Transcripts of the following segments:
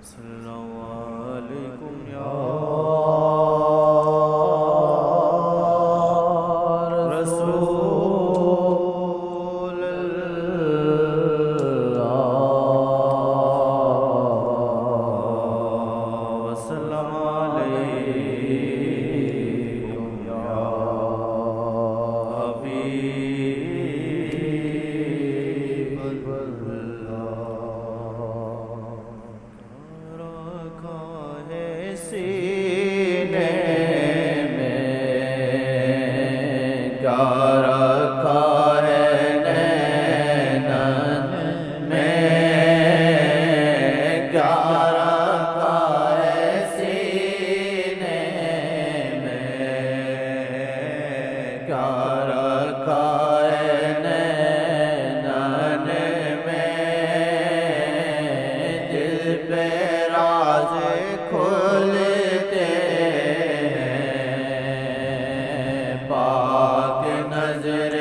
السلام علیکم یا رسول اللہ وسلم علیکم یا حبیب اللہ رکھا ہے سینے میں کیا رکھا ہے نینن میں کیا رکھا ہے سینے میں کیا رکھا ہے نینن میں دل پہ راز کھلتے ہیں پاک نظر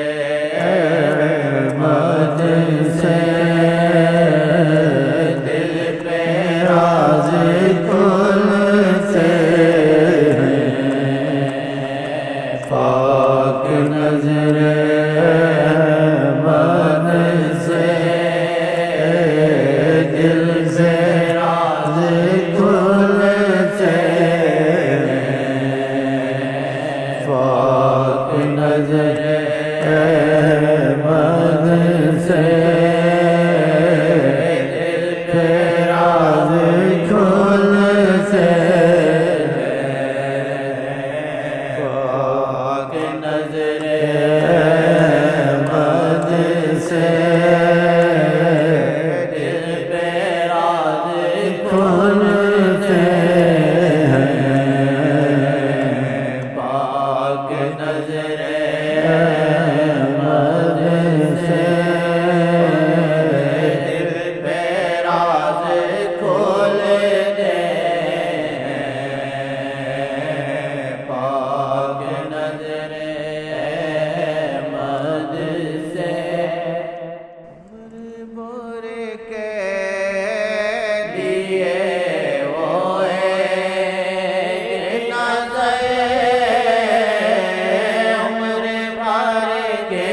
احمد سے دل پہ راز کھلتے ہیں پاک نظر احمد سے دل سے راز کھلتے ہیں پاک نظر احمد سے دل پہ راز کھلتے ہیں پاک نظر احمد سے دل پہ راز کھلتے ہیں پاک نظر احمد سے دل پہ راز کھلتے ہیں پاک نظر احمد سے عمر بھر کے لیے وہ ایک نظر عمر بھر کے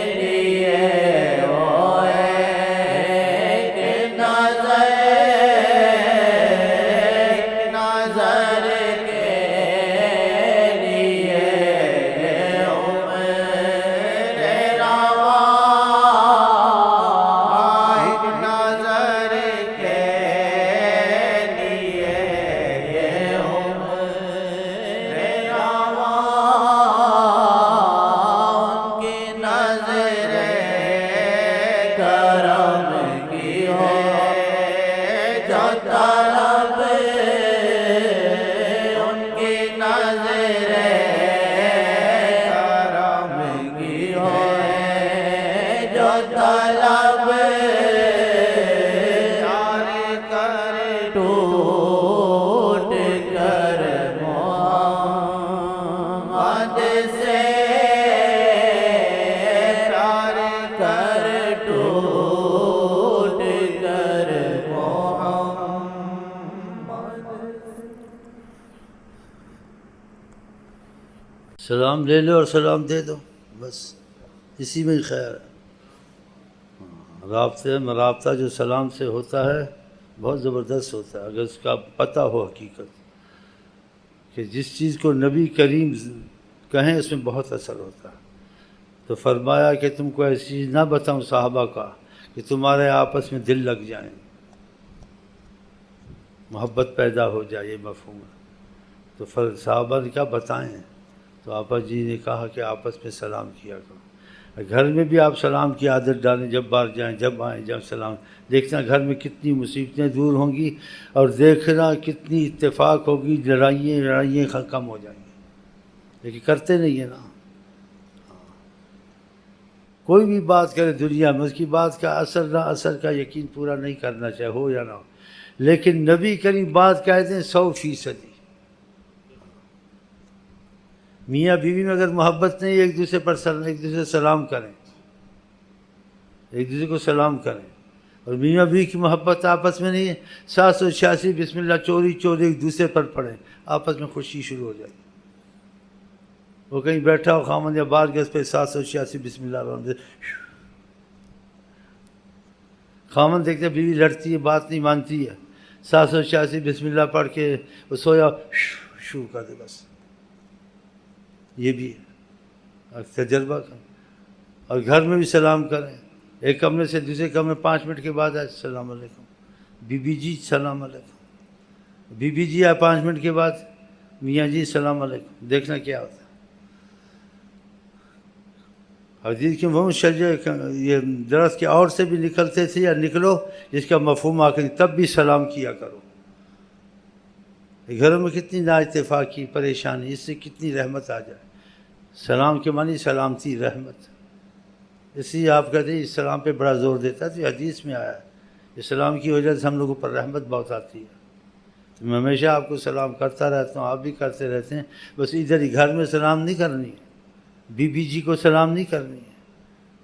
لیے وہ ایک نظر کے لیے عمر روا ایک نظر کے لیے عمر روا ان کی نظر کرم کی ہے جو طلب ان کی نظر کرم کی ہے جو طلب یار کر ٹوٹ کر محمد سے پیار کر ٹوٹ کر محمد سلام لے لو اور سلام دے دو، بس اسی میں خیر ہے۔ رابطہ جو سلام سے ہوتا ہے بہت زبردست ہوتا ہے، اگر اس کا پتہ ہو حقیقت کہ جس چیز کو نبی کریم کہیں اس میں بہت اثر ہوتا ہے۔ تو فرمایا کہ تم کو ایسی چیز نہ بتاؤں صحابہ کا کہ تمہارے آپس میں دل لگ جائیں، محبت پیدا ہو جائے، یہ مفہوم ہے۔ تو صحابہ نے کیا بتائیں، تو آپا جی نے کہا کہ آپس میں سلام کیا کرو۔ گھر میں بھی آپ سلام کی عادت ڈالیں، جب باہر جائیں، جب آئیں، جب سلام، دیکھنا گھر میں کتنی مصیبتیں دور ہوں گی، اور دیکھنا کتنی اتفاق ہوگی، لڑائیاں کم ہو جائیں گی، لیکن کرتے نہیں ہیں نا۔ کوئی بھی بات کرے دنیا میں، اس کی بات کا اثر نہ اثر کا یقین پورا نہیں کرنا چاہے، ہو یا نہ ہو، لیکن نبی کریم بات کہتے ہیں 100%۔ میاں بیوی میں اگر محبت نہیں، ایک دوسرے سے سلام کریں، ایک دوسرے کو سلام کریں، اور میاں بیوی کی محبت آپس میں نہیں ہے 786 بسم اللہ چوری چوری ایک دوسرے پر پڑھیں، آپس میں خوشی شروع ہو جائے گی۔ وہ کہیں بیٹھا ہو خامن یا بار گز پہ 786 بسم اللہ الرحمن خامن دیکھتے بیوی لڑتی ہے، بات نہیں مانتی ہے، 786 بسم اللہ پڑھ کے وہ سویا شروع کر دے بس۔ یہ بھی ہے تجربہ کریں، اور گھر میں بھی سلام کریں، ایک کمرے سے دوسرے کمرے 5 منٹ کے بعد آئے السلام علیکم، بی بی جی سلام علیکم، بی بی جی آئے 5 منٹ کے بعد میاں جی سلام علیکم، دیکھنا کیا ہوتا ہے۔ حدیث کے وہ شجر یہ درخت کے اور سے بھی نکلتے تھے، یا نکلو جس کا مفہوم آ کر تب بھی سلام کیا کرو۔ گھروں میں کتنی نا اتفاقی پریشانی، اس سے کتنی رحمت آ جائے۔ سلام کے معنی سلامتی رحمت، اس لیے آپ کہتے ہیں اسلام پہ بڑا زور دیتا ہے، تو یہ حدیث میں آیا ہے اسلام کی وجہ سے ہم لوگوں پر رحمت بہت آتی ہے۔ میں ہمیشہ آپ کو سلام کرتا رہتا ہوں، آپ بھی کرتے رہتے ہیں، بس ادھر ہی گھر میں سلام نہیں کرنی ہے، بی بی جی کو سلام نہیں کرنی ہے۔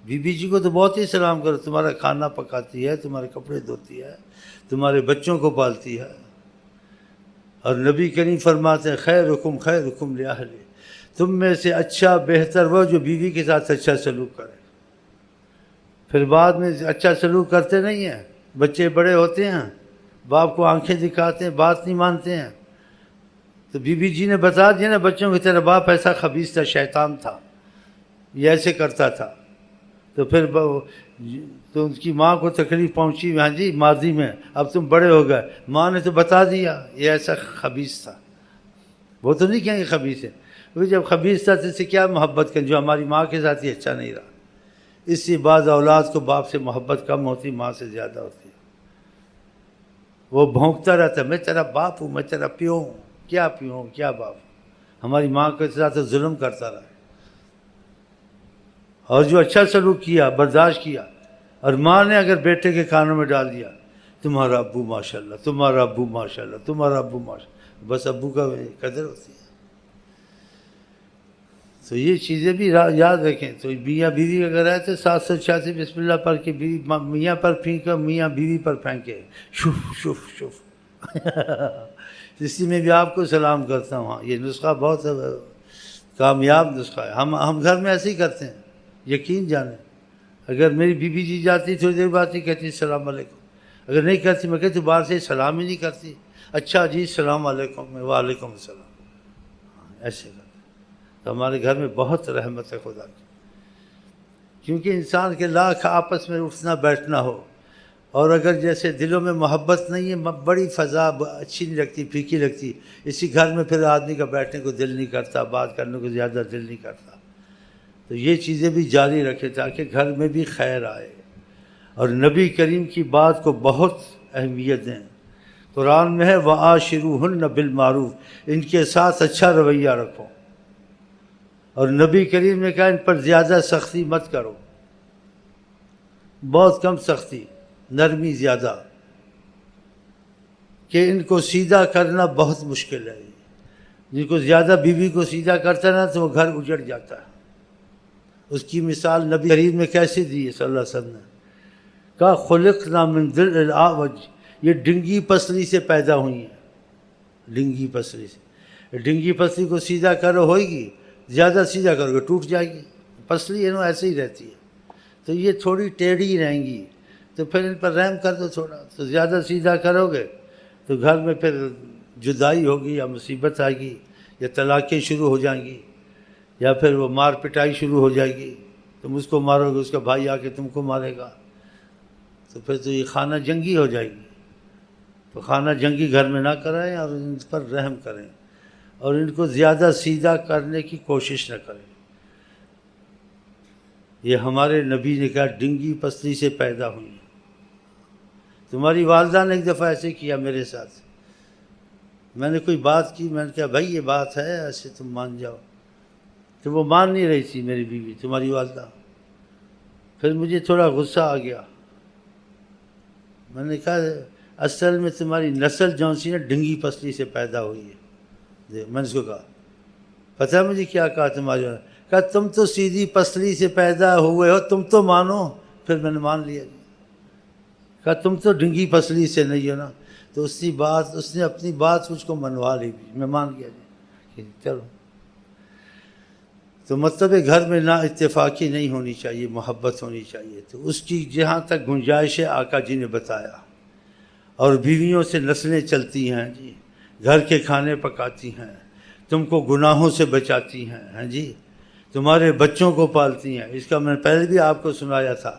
بی بی جی کو تو بہت ہی سلام کرو، تمہارا کھانا پکاتی ہے، تمہارے کپڑے دھوتی ہے، تمہارے بچوں کو پالتی ہے، اور نبی کریم فرماتے ہیں خیرکم خیرکم لأہلہ، تم میں سے اچھا بہتر وہ جو بیوی کے ساتھ اچھا سلوک کرے۔ پھر بعد میں اچھا سلوک کرتے نہیں ہیں، بچے بڑے ہوتے ہیں، باپ کو آنکھیں دکھاتے ہیں، بات نہیں مانتے ہیں، تو بی بی جی نے بتا دیا نا بچوں کی تیرا باپ ایسا خبیث تھا، شیطان تھا، یہ ایسے کرتا تھا، تو پھر تو ان کی ماں کو تکلیف پہنچی، ہاں جی ماضی میں، اب تم بڑے ہو گئے، ماں نے تو بتا دیا یہ ایسا خبیث تھا، وہ تو نہیں کہیں گے خبیث ہے، کیونکہ جب خبیث تھا تو اس سے کیا محبت کریں، جو ہماری ماں کے ساتھ ہی اچھا نہیں رہا۔ اس سے بعض اولاد کو باپ سے محبت کم ہوتی، ماں سے زیادہ ہوتی ہے، وہ بھونکتا رہتا ہے میں تیرا باپ ہوں، میں تیرا پیو ہوں، کیا پیو ہوں کیا باپ ہوں، ہماری ماں کے ساتھ ظلم کرتا رہا۔ اور جو اچھا سلوک کیا، برداشت کیا، اور ماں نے اگر بیٹے کے کانوں میں ڈال دیا تمہارا ابو ماشاءاللہ، تمہارا ابو ماشاءاللہ، تمہارا ابو ماشاءاللہ، بس ابو کا قدر ہوتی ہے۔ تو یہ چیزیں بھی یاد رکھیں۔ تو میاں بیوی اگر آئے تو 786 بسم اللہ پڑھ کے میاں پر پھینکے، میاں بیوی پر پھینکے، شف شف شف اسی میں بھی آپ کو سلام کرتا ہوں۔ یہ نسخہ بہت کامیاب نسخہ ہے، ہم گھر میں ایسے ہی کرتے ہیں، یقین جانیں۔ اگر میری بی بی جی جاتی تھوڑی دیر بعد ہی کہتی السلام علیکم، اگر نہیں کرتی میں کہتی باہر سے سلام ہی نہیں کرتی، اچھا جی السلام علیکم، وعلیکم السلام، ایسے کرتے۔ تو ہمارے گھر میں بہت رحمت ہے خدا کی، کیونکہ انسان کے لاکھ آپس میں اٹھنا بیٹھنا ہو، اور اگر جیسے دلوں میں محبت نہیں ہے، بڑی فضا اچھی نہیں لگتی، پھیکی لگتی، اسی گھر میں پھر آدمی کا بیٹھنے کو دل نہیں کرتا، بات کرنے کو زیادہ دل نہیں کرتا۔ تو یہ چیزیں بھی جاری رکھے تاکہ گھر میں بھی خیر آئے، اور نبی کریم کی بات کو بہت اہمیت دیں۔ قرآن میں ہے وَعَاشِرُوهُنَّ بِالْمَعْرُوفِ، ان کے ساتھ اچھا رویہ رکھو، اور نبی کریم نے کہا ان پر زیادہ سختی مت کرو، بہت کم سختی، نرمی زیادہ، کہ ان کو سیدھا کرنا بہت مشکل ہے۔ جن کو زیادہ بیوی کو سیدھا کرتا نا تو وہ گھر اجڑ جاتا ہے۔ اس کی مثال نبی کریم نے کیسے دی ہے صلی اللہ علیہ وسلم نے کہا خلقنا من ضلع الاعوج، یہ ڈنگی پسلی سے پیدا ہوئی ہیں، ڈنگی پسلی سے۔ ڈنگی پسلی کو سیدھا کرو ہوئے گی، زیادہ سیدھا کرو گے ٹوٹ جائے گی، پسلی ہے نا ایسے ہی رہتی ہے، تو یہ تھوڑی ٹیڑھی رہیں گی، تو پھر ان پر رحم کر دو تھوڑا، تو زیادہ سیدھا کرو گے تو گھر میں پھر جدائی ہوگی، یا مصیبت آئے گی، یا طلاقیں شروع ہو جائیں گی، یا پھر وہ مار پٹائی شروع ہو جائے گی، تم اس کو مارو گے، اس کا بھائی آ کے تم کو مارے گا، تو پھر تو یہ خانہ جنگی ہو جائے گی۔ تو خانہ جنگی گھر میں نہ کرائیں، اور ان پر رحم کریں، اور ان کو زیادہ سیدھا کرنے کی کوشش نہ کریں۔ یہ ہمارے نبی نے کہا ڈنگی پسلی سے پیدا ہوئی۔ تمہاری والدہ نے ایک دفعہ ایسے کیا میرے ساتھ، میں نے کوئی بات کی، میں نے کہا بھائی یہ بات ہے ایسے تم مان جاؤ، تو وہ مان نہیں رہی تھی میری بیوی، تمہاری والدہ۔ پھر مجھے تھوڑا غصہ آ گیا، میں نے کہا اصل میں تمہاری نسل جون سی نا ڈنگی پسلی سے پیدا ہوئی ہے۔ میں نے اس کو کہا پتہ ہے مجھے کیا کہا تمہاری والدہ؟ کہا تم تو سیدھی پسلی سے پیدا ہوئے ہو، تم تو مانو۔ پھر میں نے مان لیا، کہا تم تو ڈنگی پسلی سے نہیں ہو نا، تو اس نے اپنی بات مجھ کو منوا لی، میں مان گیا جی کہ چلو۔ تو مطلب گھر میں نا اتفاقی نہیں ہونی چاہیے، محبت ہونی چاہیے۔ تو اس کی جہاں تک گنجائش ہے آقا جی نے بتایا۔ اور بیویوں سے نسلیں چلتی ہیں جی، گھر کے کھانے پکاتی ہیں، تم کو گناہوں سے بچاتی ہیں، ہیں جی، تمہارے بچوں کو پالتی ہیں۔ اس کا میں نے پہلے بھی آپ کو سنایا تھا،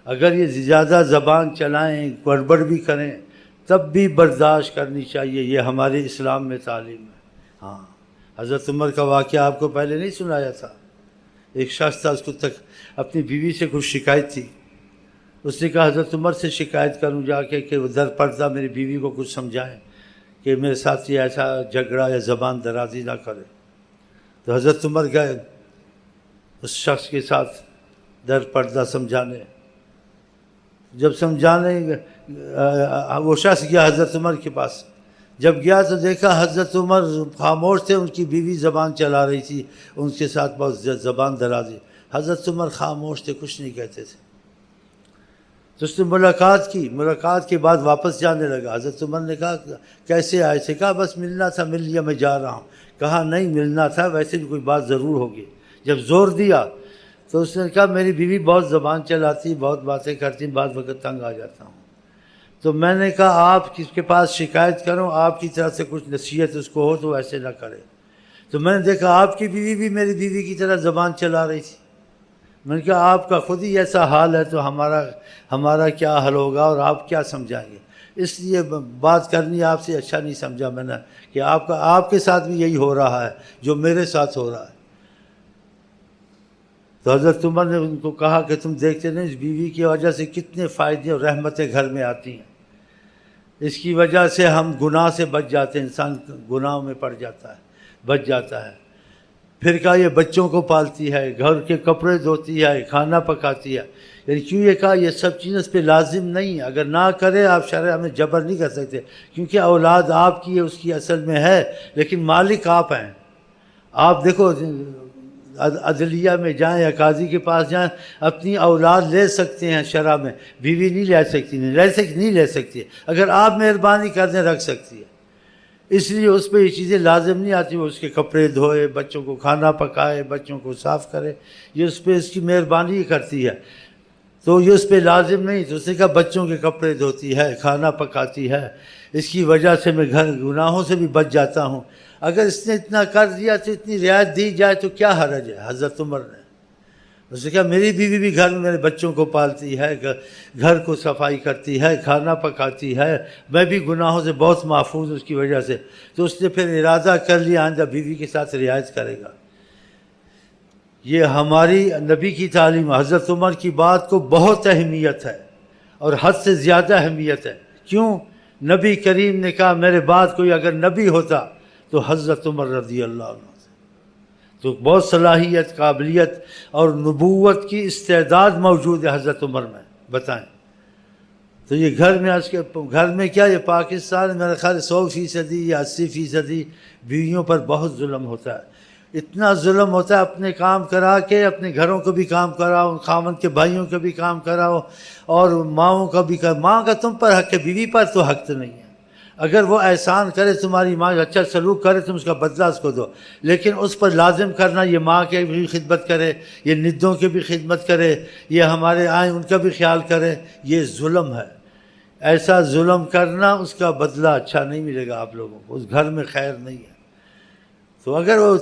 اگر یہ زیادہ زبان چلائیں، گڑبڑ بھی کریں، تب بھی برداشت کرنی چاہیے، یہ ہمارے اسلام میں تعلیم ہے۔ ہاں، حضرت عمر کا واقعہ آپ کو پہلے نہیں سنایا تھا؟ ایک شخص تھا، اس کو تک اپنی بیوی سے کچھ شکایت تھی، اس نے کہا حضرت عمر سے شکایت کروں جا کے کہ وہ در پردہ میری بیوی کو کچھ سمجھائیں کہ میرے ساتھ یہ ایسا جھگڑا یا زبان درازی نہ کرے۔ تو حضرت عمر گئے اس شخص کے ساتھ در پردہ سمجھانے۔ جب سمجھانے وہ شخص گیا حضرت عمر کے پاس، جب گیا تو دیکھا حضرت عمر خاموش تھے، ان کی بیوی زبان چلا رہی تھی، ان کے ساتھ بہت زبان درازی۔ حضرت عمر خاموش تھے، کچھ نہیں کہتے تھے۔ تو اس نے ملاقات کی، ملاقات کے بعد واپس جانے لگا۔ حضرت عمر نے کہا کیسے آئے تھے؟ کہا بس ملنا تھا، مل لیا، میں جا رہا ہوں۔ کہا نہیں ملنا تھا، ویسے بھی کوئی بات ضرور ہوگی۔ جب زور دیا تو اس نے کہا میری بیوی بہت زبان چلاتی، بہت باتیں کرتی، بعض وقت تنگ آ جاتا ہوں۔ تو میں نے کہا آپ کس کے پاس شکایت کروں، آپ کی طرف سے کچھ نصیحت اس کو ہو تو ایسے نہ کرے۔ تو میں نے دیکھا آپ کی بیوی بھی میری بیوی کی طرح زبان چلا رہی تھی۔ میں نے کہا آپ کا خود ہی ایسا حال ہے تو ہمارا کیا حل ہوگا اور آپ کیا سمجھائیں گے؟ اس لیے بات کرنی آپ سے اچھا نہیں سمجھا میں نے کہ آپ کے ساتھ بھی یہی ہو رہا ہے جو میرے ساتھ ہو رہا ہے۔ تو حضرت عمر نے ان کو کہا کہ تم دیکھتے نہیں اس بیوی کی وجہ سے کتنے فائدے اور رحمتیں گھر میں آتی ہیں، اس کی وجہ سے ہم گناہ سے بچ جاتے ہیں، انسان گناہوں میں پڑ جاتا ہے، بچ جاتا ہے۔ پھر کہا یہ بچوں کو پالتی ہے، گھر کے کپڑے دھوتی ہے، کھانا پکاتی ہے، یعنی کیوں یہ کہا یہ سب چیزیں اس پہ لازم نہیں، اگر نہ کرے آپ شرع میں جبر نہیں کر سکتے، کیونکہ اولاد آپ کی ہے، اس کی اصل میں ہے، لیکن مالک آپ ہیں۔ آپ دیکھو عدلیہ میں جائیں یا قاضی کے پاس جائیں، اپنی اولاد لے سکتے ہیں شرع میں، بیوی نہیں لے سکتی، اگر آپ مہربانی کر دیں رکھ سکتی ہے۔ اس لیے اس پہ یہ چیزیں لازم نہیں آتی، وہ اس کے کپڑے دھوئے، بچوں کو کھانا پکائے، بچوں کو صاف کرے، یہ اس پہ اس کی مہربانی کرتی ہے، تو یہ اس پہ لازم نہیں۔ تو اس نے کہا بچوں کے کپڑے دھوتی ہے، کھانا پکاتی ہے، اس کی وجہ سے میں گھر گناہوں سے بھی بچ جاتا ہوں۔ اگر اس نے اتنا کر دیا تو اتنی رعایت دی جائے تو کیا حرج ہے؟ حضرت عمر نے اس نے کہا میری بیوی بھی گھر میں میرے بچوں کو پالتی ہے، گھر کو صفائی کرتی ہے، کھانا پکاتی ہے، میں بھی گناہوں سے بہت محفوظ اس کی وجہ سے۔ تو اس نے پھر ارادہ کر لیا آئندہ بیوی کے ساتھ رعایت کرے گا۔ یہ ہماری نبی کی تعلیم، حضرت عمر کی بات کو بہت اہمیت ہے اور حد سے زیادہ اہمیت ہے۔ کیوں؟ نبی کریم نے کہا میرے بعد کوئی اگر نبی ہوتا تو حضرت عمر رضی اللہ عنہ، تو بہت صلاحیت، قابلیت اور نبوت کی استعداد موجود ہے حضرت عمر میں، بتائیں۔ تو یہ گھر میں کیا، یہ پاکستان میرے خیال 100% یا 80% بیویوں پر بہت ظلم ہوتا ہے، اتنا ظلم ہوتا ہے، اپنے کام کرا کے اپنے گھروں کو بھی کام کراؤ، خاوند کے بھائیوں کو بھی کام کراؤ، اور ماؤں کا بھی ماں کا تم پر حق ہے، بیوی پر تو حق تو نہیں ہے۔ اگر وہ احسان کرے، تمہاری ماں اچھا سلوک کرے، تم اس کا بدلہ اس کو دو، لیکن اس پر لازم کرنا یہ ماں کے بھی خدمت کرے، یہ ندوں کی بھی خدمت کرے، یہ ہمارے آئیں ان کا بھی خیال کرے، یہ ظلم ہے۔ ایسا ظلم کرنا اس کا بدلہ اچھا نہیں ملے گا آپ لوگوں کو، اس گھر میں خیر نہیں ہے۔ تو اگر وہ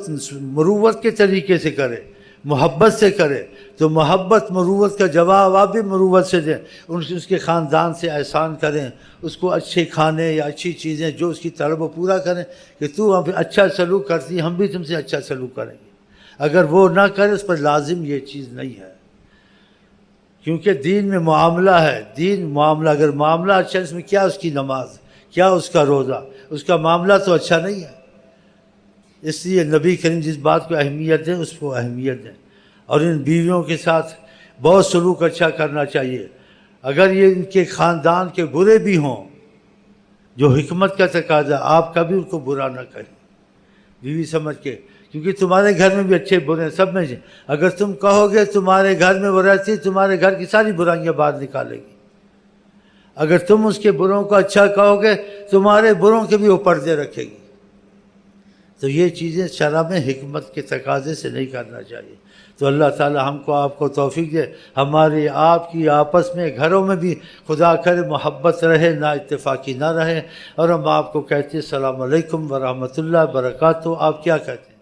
مروت کے طریقے سے کرے، محبت سے کرے، تو محبت مروت کا جواب آپ بھی مروت سے دیں، اس کے خاندان سے احسان کریں، اس کو اچھے کھانے یا اچھی چیزیں جو اس کی طلب وہ پورا کریں کہ تو ہم اچھا سلوک کرتی، ہم بھی تم سے اچھا سلوک کریں گے۔ اگر وہ نہ کرے، اس پر لازم یہ چیز نہیں ہے، کیونکہ دین میں معاملہ ہے، دین معاملہ، اگر معاملہ اچھا ہے، اس میں کیا اس کی نماز، کیا اس کا روزہ، اس کا معاملہ تو اچھا نہیں ہے۔ اس لیے نبی کریم جس بات کو اہمیت دیں، اس کو اہمیت دیں، اور ان بیویوں کے ساتھ بہت سلوک اچھا کرنا چاہیے۔ اگر یہ ان کے خاندان کے برے بھی ہوں، جو حکمت کا تقاضا، آپ کبھی ان کو برا نہ کہیں بیوی سمجھ کے، کیونکہ تمہارے گھر میں بھی اچھے برے سب میں سے، اگر تم کہو گے تمہارے گھر میں وہ رہتی، تمہارے گھر کی ساری برائیاں باہر نکالے گی۔ اگر تم اس کے بروں کو اچھا کہو گے تمہارے بروں کے بھی وہ پردے رکھے گی۔ تو یہ چیزیں شرع میں حکمت کے تقاضے سے نہیں کرنا چاہیے۔ تو اللہ تعالی ہم کو آپ کو توفیق دے، ہماری آپ کی آپس میں گھروں میں بھی خدا کرے محبت رہے، نا اتفاقی نہ رہے۔ اور ہم آپ کو کہتے ہیں السلام علیکم ورحمۃ اللہ وبرکاتہ۔ آپ کیا کہتے ہیں؟